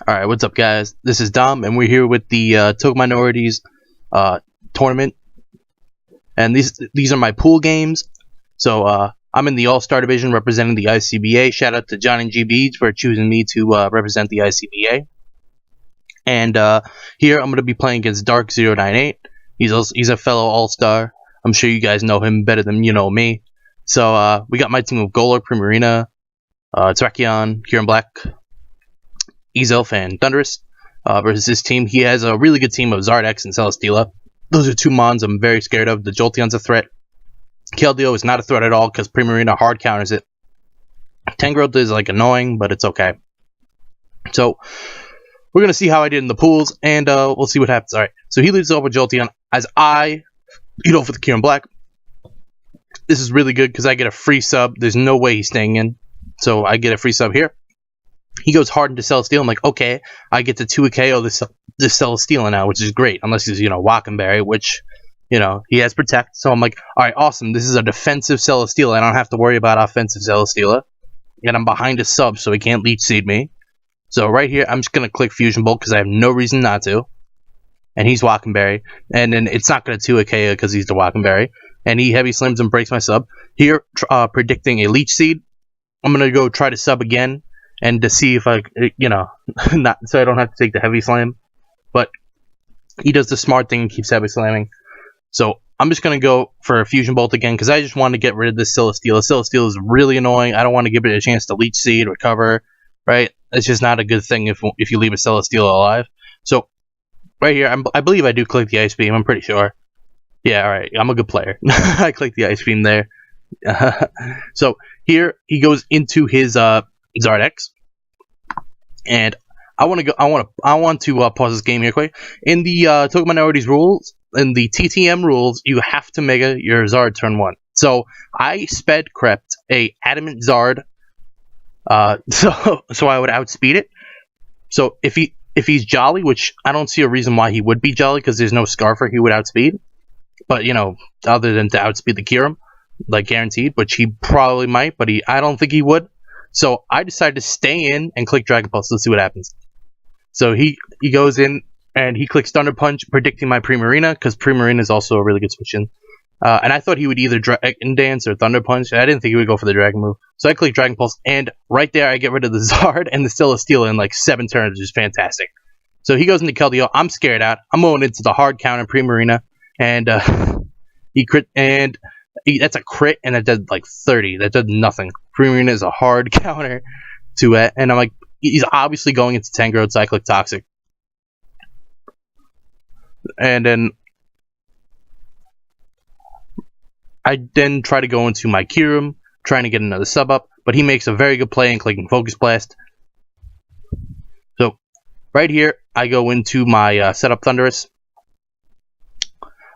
Alright, what's up guys? This is Dom, and we're here with the Token Minorities tournament. And these are my pool games. So I'm in the All-Star Division representing the ICBA. Shout out to John and GB for choosing me to represent the ICBA. And here I'm going to be playing against Dark098. He's a fellow All-Star. I'm sure you guys know him better than you know me. So we got my team of Golurk, Primarina, Tracheon, Kieran Black, Ezelf, and Thunderous versus his team. He has a really good team of Zardex and Celesteela. Those are two mons I'm very scared of. The Jolteon's a threat. Keldeo is not a threat at all because Primarina hard counters it. Tangrowth is like annoying, but it's okay. So we're going to see how I did in the pools, and we'll see what happens. Alright, so he leads off with Jolteon as I lead off with Kieran Black. This is really good because I get a free sub. There's no way he's staying in. So I get a free sub here. He goes hard into Celesteela. I'm like, okay, I get to 2 KO this Celesteela now, which is great. Unless he's, Wackenberry, which, he has Protect. So I'm like, alright, awesome. This is a defensive Celesteela. I don't have to worry about offensive Celesteela. And I'm behind a sub, so he can't Leech Seed me. So right here, I'm just going to click Fusion Bolt because I have no reason not to. And he's Wackenberry. And then it's not going to 2 KO because he's the Wackenberry. And he Heavy Slims and breaks my sub. Here, predicting a Leech Seed. I'm going to go try to sub again. And to see if I, not so I don't have to take the Heavy Slam. But he does the smart thing and keeps Heavy Slamming. So I'm just going to go for a Fusion Bolt again because I just want to get rid of this Celesteela. Celesteela is really annoying. I don't want to give it a chance to Leech Seed, recover, right? It's just not a good thing if you leave a Celesteela alive. So right here, I believe I do click the Ice Beam. I'm pretty sure. Yeah, alright. I'm a good player. I clicked the Ice Beam there. So here he goes into his Zardex, and I want to pause this game here quick. In the Token Minorities rules, in the TTM rules, you have to Mega your Zard turn 1. So I sped crept a Adamant Zard, so I would outspeed it. So if he's Jolly, which I don't see a reason why he would be Jolly because there's no Scarfer he would outspeed, but other than to outspeed the Kyurem, like guaranteed, which he probably might, but I don't think he would. So I decided to stay in and click Dragon Pulse. Let's see what happens. So he goes in and he clicks Thunder Punch, predicting my Primarina, because Primarina is also a really good switch in. And I thought he would either Dragon Dance or Thunder Punch. I didn't think he would go for the Dragon move. So I click Dragon Pulse, and right there I get rid of the Zard and the Celesteela in like 7 turns, which is fantastic. So he goes into Keldeo. I'm scared out. I'm going into the hard counter Primarina, and he crit, and that's a crit, and it did like 30. That did nothing. Primarina is a hard counter to it, and I'm like, he's obviously going into Tangrowth, so I click Toxic. And then I then try to go into my Kyurem, trying to get another sub up, but he makes a very good play in clicking Focus Blast. So right here, I go into my setup Thunderous.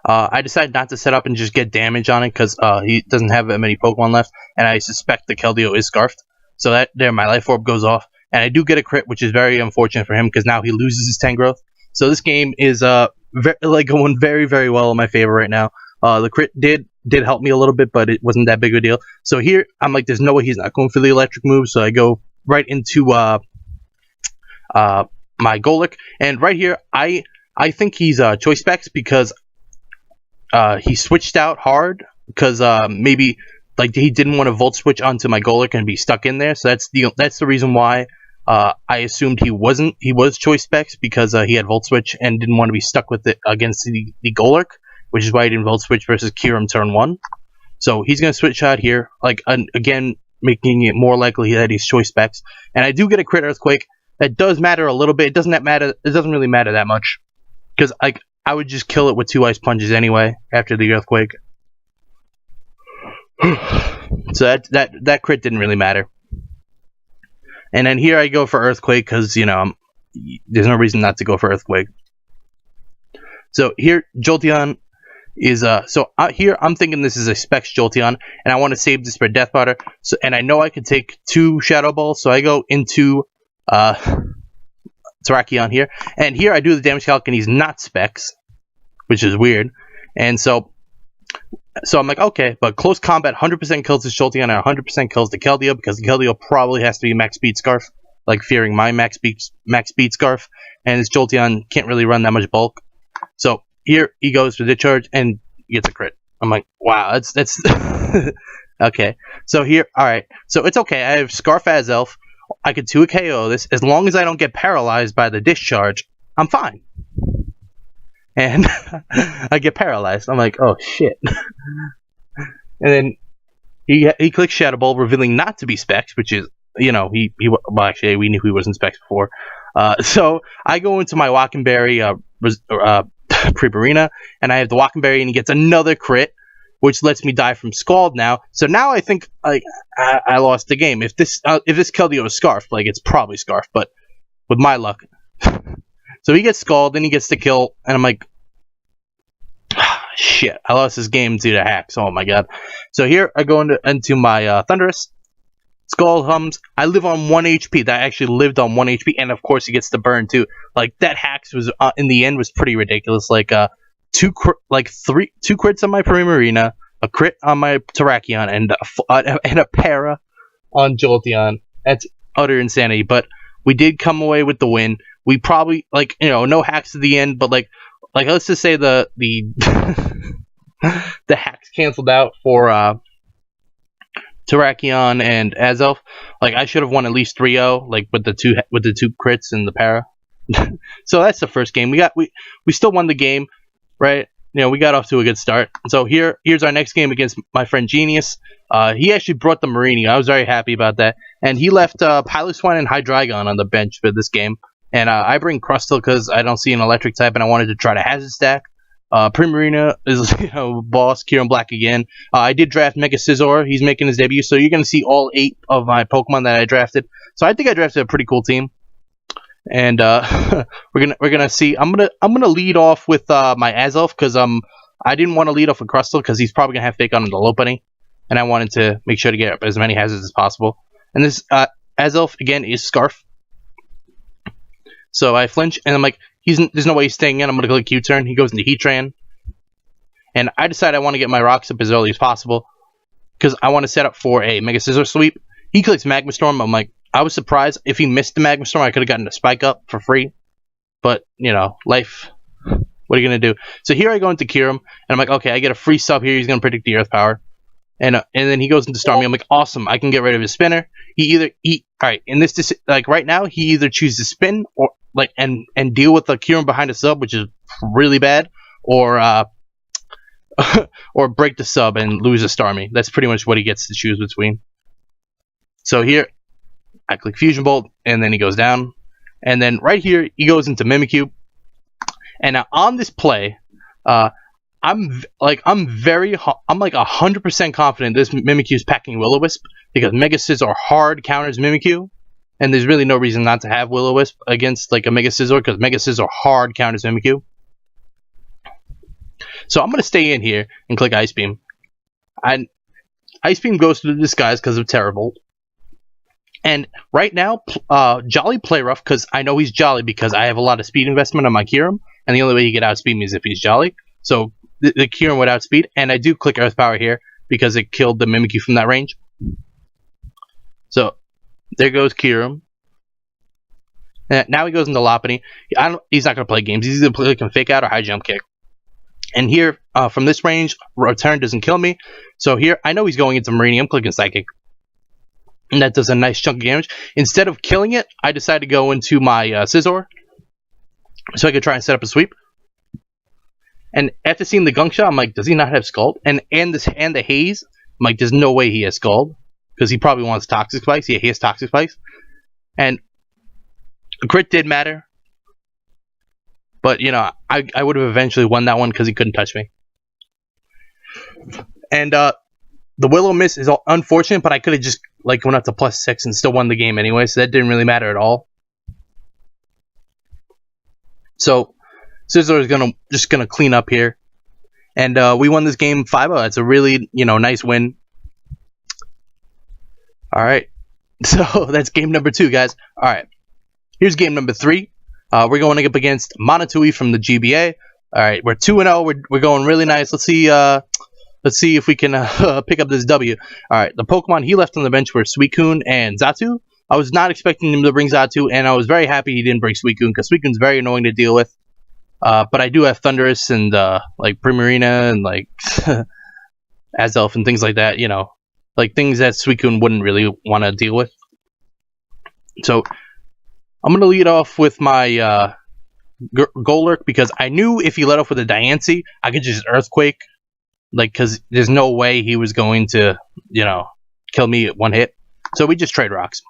I decided not to set up and just get damage on it because he doesn't have that many Pokemon left, and I suspect the Keldeo is Scarfed. So that there, my Life Orb goes off, and I do get a crit, which is very unfortunate for him because now he loses his Tangrowth. So this game is going very, very well in my favor right now. The crit did help me a little bit, but it wasn't that big of a deal. So here I'm like, there's no way he's not going for the electric move, so I go right into my Golurk, and right here I think he's Choice Specs because he switched out hard because maybe like he didn't want to Volt Switch onto my Golurk and be stuck in there. So that's the reason why I assumed he was Choice Specs because he had Volt Switch and didn't want to be stuck with it against the Golurk, which is why he didn't Volt Switch versus Kyurem turn 1. So he's going to switch out here, like again, making it more likely that he's Choice Specs. And I do get a crit Earthquake. That does matter a little bit. It doesn't really matter that much because I would just kill it with 2 Ice Punches anyway after the Earthquake. So that crit didn't really matter. And then here I go for Earthquake because, there's no reason not to go for Earthquake. So here, Jolteon is, here I'm thinking this is a Specs Jolteon, and I want to save this for Death Powder. So, and I know I could take 2 Shadow Balls, so I go into, Tracheon here. And here I do the damage calc, and he's not Specs, which is weird. And so I'm like, okay, but close combat 100% kills this Jolteon and 100% kills the Keldeo because the Keldeo probably has to be max speed Scarf. like fearing my max speed scarf, and this Jolteon can't really run that much bulk. So here he goes for discharge and gets a crit. I'm like, wow, that's okay. So here, all right. So it's okay. I have Scarf as Elf. I could 2 KO this as long as I don't get paralyzed by the discharge. I'm fine. And I get paralyzed. I'm like, oh shit. And then he clicks Shadow Ball, revealing not to be Specs, which is, you know, well, actually we knew he wasn't Specs before. So I go into my Wackenberry Pre-Arena, and I have the Wackenberry, and he gets another crit, which lets me die from Scald now. So now I think I lost the game. If this Keldeo is Scarf, like, it's probably Scarf, but with my luck. So he gets Scald, then he gets the kill, and I'm like, shit, I lost this game due to hacks. Oh my god. So here I go into my Thunderous. Scald hums. I live on 1 HP. That actually lived on 1 HP, and of course he gets the burn too. Like, that hacks was in the end was pretty ridiculous. Like two crits on my Primarina, a crit on my Terrakion, and a para on Jolteon. That's utter insanity. But we did come away with the win. We probably, like, you know, no hacks at the end, but like let's just say the the hacks canceled out for Terrakion and Azelf. Like, I should have won at least 3-0, like with the two crits and the para. So that's the first game. We still won the game, right? You know, we got off to a good start. So here's our next game against my friend Genius. He actually brought the Marini. I was very happy about that. And he left Piloswine and Hydreigon on the bench for this game. And I bring Crustle because I don't see an electric type, and I wanted to try to hazard stack. Primarina is, you know, boss. Kieran Black again. I did draft Mega Scizor. He's making his debut, so you're gonna see all 8 of my Pokemon that I drafted. So I think I drafted a pretty cool team. And we're gonna see. I'm gonna lead off with my Azelf because I didn't want to lead off with Crustle because he's probably gonna have Fake on the Lopunny, and I wanted to make sure to get up as many hazards as possible. And this Azelf again is Scarf. So I flinch, and I'm like, there's no way he's staying in. I'm going to click U-turn. He goes into Heatran. And I decide I want to get my rocks up as early as possible because I want to set up for a Mega Scizor sweep. He clicks Magma Storm. I'm like, I was surprised. If he missed the Magma Storm, I could have gotten a Spike Up for free. But, you know, life. What are you going to do? So here I go into Kyurem, and I'm like, okay, I get a free sub here. He's going to predict the Earth Power. And then he goes into Starmie. I'm like, awesome. I can get rid of his spinner. All right, in this, like, right now, he either chooses spin or, like, and deal with the Kyurem behind a sub, which is really bad, or or break the sub and lose a Starmie. That's pretty much what he gets to choose between. So here, I click Fusion Bolt, and then he goes down. And then right here, he goes into Mimikyu. And now on this play, I'm like 100% confident this Mimikyu is packing Will-O-Wisp because Mega Scizor hard counters Mimikyu, and there's really no reason not to have Will-O-Wisp against like a Mega Scizor because Mega Scizor hard counters Mimikyu. So I'm gonna stay in here and click Ice Beam, and Ice Beam goes to the disguise because of Terrible. And right now, Jolly play rough because I know he's Jolly because I have a lot of speed investment on my Kyurem, and the only way he can outspeed me is if he's Jolly. So the Kyurem would outspeed, and I do click Earth Power here because it killed the Mimikyu from that range. So there goes Kyurem. And now he goes into Lopunny. He's not going to play games. He's either playing Fake Out or High Jump Kick. And here, from this range, Return doesn't kill me. So here, I know he's going into Marini. I'm clicking Psychic. And that does a nice chunk of damage. Instead of killing it, I decide to go into my Scizor, so I could try and set up a sweep. And after seeing the Gunk Shot, I'm like, does he not have Scald? And the Haze, I'm like, there's no way he has Scald because he probably wants Toxic Spikes. Yeah, he has Toxic Spikes. And the crit did matter, but you know, I would have eventually won that one because he couldn't touch me. And the Will-O-Wisp is unfortunate, but I could have just like went up to +6 and still won the game anyway, so that didn't really matter at all. So Scizor is just gonna clean up here, and we won this game 5-0. That's a really, you know, nice win. All right, so that's game number 2, guys. All right, here's game number 3. We're going up against Monotooi from the GBA. All right, we're 2-0. We're going really nice. Let's see if we can pick up this W. All right, the Pokemon he left on the bench were Suicune and Xatu. I was not expecting him to bring Xatu, and I was very happy he didn't bring Suicune, because Suicune's very annoying to deal with. But I do have Thundurus and like Primarina and like Azelf and things like that, you know, like things that Suicune wouldn't really want to deal with. So I'm gonna lead off with my Golurk, because I knew if he let off with a Diancie, I could just Earthquake, like, because there's no way he was going to, you know, kill me at one hit. So we just trade rocks,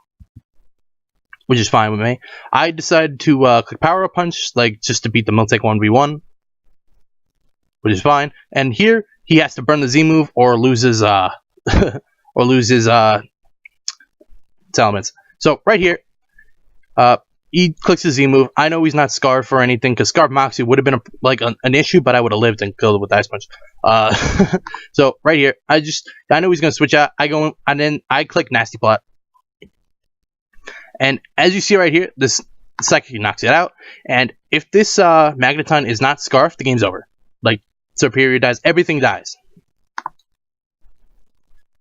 which is fine with me. I decided to click Power Up Punch, like, just to beat the Miltank 1v1, which is fine. And here, he has to burn the Z move or loses, or loses, elements. So, right here, he clicks his Z move. I know he's not Scarf or anything, because Scarf Moxie would have been an issue, but I would have lived and killed it with Ice Punch. So right here, I know he's gonna switch out. I go in, and then I click Nasty Plot, and as you see right here, this Psychic knocks it out. And if this Magneton is not Scarf, the game's over. Like, Superior dies, everything dies.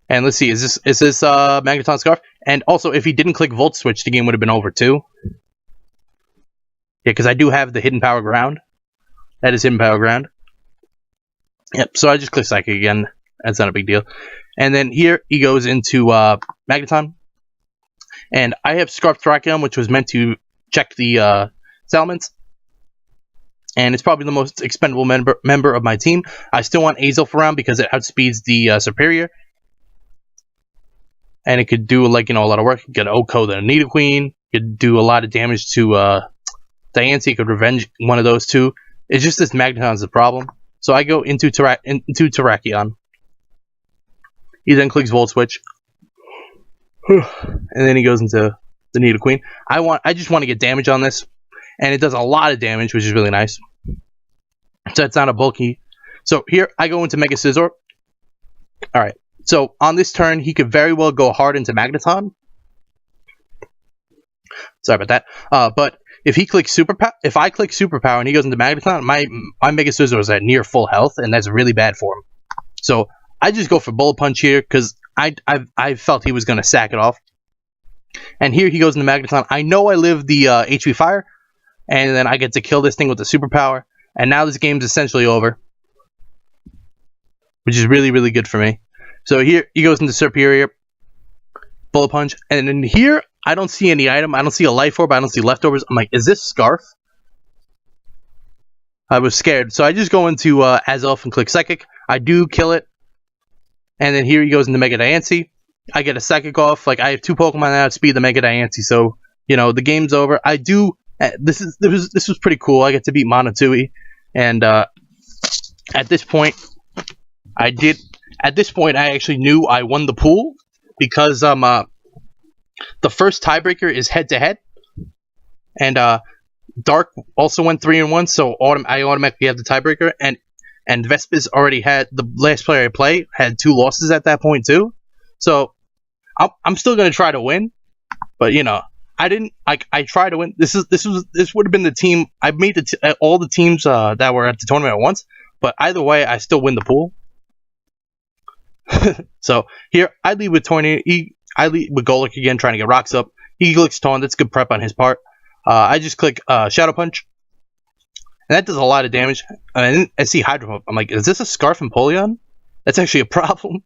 And let's see, is this Magneton Scarf? And also, if he didn't click Volt Switch, the game would have been over too. Yeah, because I do have the Hidden Power Ground. That is Hidden Power Ground. Yep, so I just click Psychic again. That's not a big deal. And then here, he goes into Magneton. And I have Scarf Thrakion, which was meant to check the Salamence. And it's probably the most expendable member of my team. I still want Azelf around because it outspeeds the Superior. And it could do, like, you know, a lot of work. You could Oko the Nidoqueen. You could do a lot of damage to Diancie. Could revenge one of those two. It's just this Magneton's the problem. So I go into Terrakion. He then clicks Volt Switch. And then he goes into the Nidoqueen. I just want to get damage on this. And it does a lot of damage, which is really nice. So it's not a bulky. So here I go into Mega Scizor. Alright. So on this turn, he could very well go hard into Magneton. Sorry about that. But if he clicks if I click Superpower and he goes into Magneton, my Mega Scizor is at near full health, and that's really bad for him. So I just go for Bullet Punch here because I felt he was going to sack it off. And here he goes into Magneton. I know I live the HP Fire, and then I get to kill this thing with the Superpower. And now this game's essentially over, which is really, really good for me. So here he goes into Superior, Bullet Punch, and in here I don't see any item. I don't see a Life Orb. I don't see leftovers. I'm like, is this Scarf? I was scared, so I just go into Azelf and click Psychic. I do kill it, and then here he goes into Mega Diancie. I get a Psychic off. Like, I have two Pokemon that outspeed the Mega Diancie, so you know the game's over. I do. This was pretty cool. I get to beat Monotooi, and at this point, I did. At this point, I actually knew I won the pool because the first tiebreaker is head-to-head, and Dark also went 3-1, so I automatically have the tiebreaker, and Vepsis already had the last player I play had 2 losses at that point too, so I'm still gonna try to win, but you know I didn't. I tried to win. This would have been the team. I made all the teams that were at the tournament at once, but either way, I still win the pool. So here I lead with Tornado. I lead with Golurk again, trying to get rocks up. He clicks Taunt. That's good prep on his part. I just click Shadow Punch, and that does a lot of damage. And I see Hydro Pump. I'm like, is this a Scarf and Polion? That's actually a problem.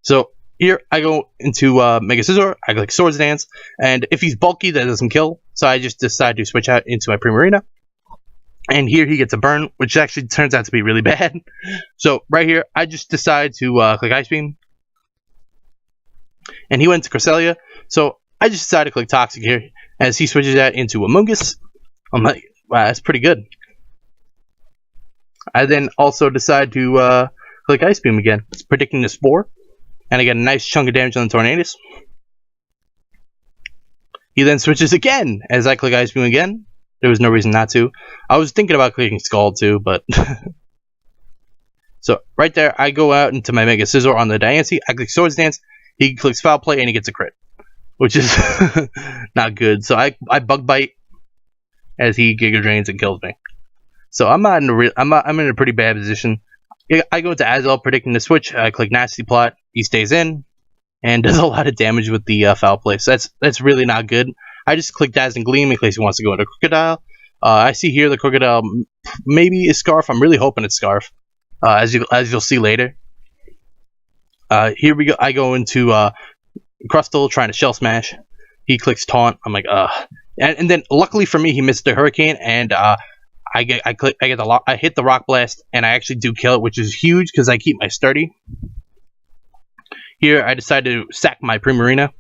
So here I go into Mega Scizor. I click Swords Dance, and if he's bulky, that doesn't kill. So I just decide to switch out into my Primarina. And here he gets a burn, which actually turns out to be really bad. So right here, I just decide to click Ice Beam. And he went to Cresselia. So I just decided to click Toxic here as he switches that into Amoonguss. I'm like, wow, that's pretty good. I then also decide to click Ice Beam again, predicting the Spore. And I get a nice chunk of damage on the Tornadus. He then switches again as I click Ice Beam again. There was no reason not to. I was thinking about clicking Scald too, but... So, right there, I go out into my Mega Scizor on the Diancie. I click Swords Dance. He clicks Foul Play, and he gets a crit. Which is not good. So, I Bug Bite as he Giga Drains and kills me. So, I'm in a pretty bad position. I go into Azelf, predicting the switch. I click Nasty Plot. He stays in. and does a lot of damage with the foul play. So that's really not good. I just click Dazzling Gleam in case he wants to go into Crocodile. I see here the Crocodile maybe is Scarf. I'm really hoping it's Scarf, as you'll see later. Here we go. I go into Crustle trying to Shell Smash. He clicks Taunt. I'm like, and then luckily for me, he missed the Hurricane, and I hit the Rock Blast, and I actually do kill it, which is huge because I keep my Sturdy. Here, I decide to sack my Primarina.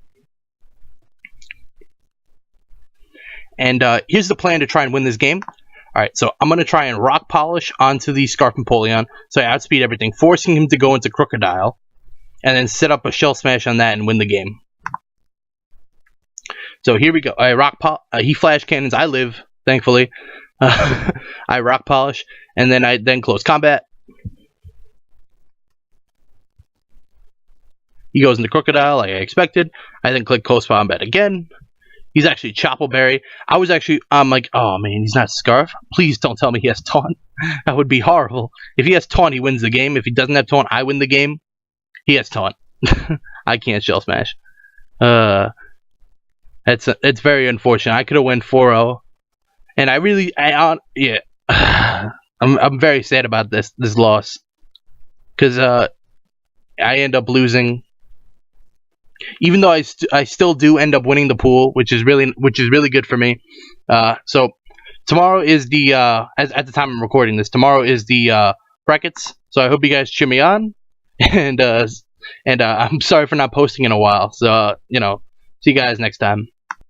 And here's the plan to try and win this game. Alright, so I'm going to try and Rock Polish onto the Scarf Empoleon, so I outspeed everything, forcing him to go into Crocodile, and then set up a Shell Smash on that and win the game. So here we go. He Flash Cannons. I live, thankfully. I Rock Polish, and then I close combat. He goes into Crocodile like I expected. I then click close combat again. He's actually Choppleberry. I'm like, oh man, he's not Scarf. Please don't tell me he has Taunt. That would be horrible. If he has Taunt, he wins the game. If he doesn't have Taunt, I win the game. He has Taunt. I can't Shell Smash. It's very unfortunate. I could have won 4-0. And I'm very sad about this loss, because I end up losing, even though I still do end up winning the pool, which is really good for me. So tomorrow is the at the time I'm recording this, tomorrow is the brackets. So I hope you guys cheer me on, and I'm sorry for not posting in a while. So see you guys next time.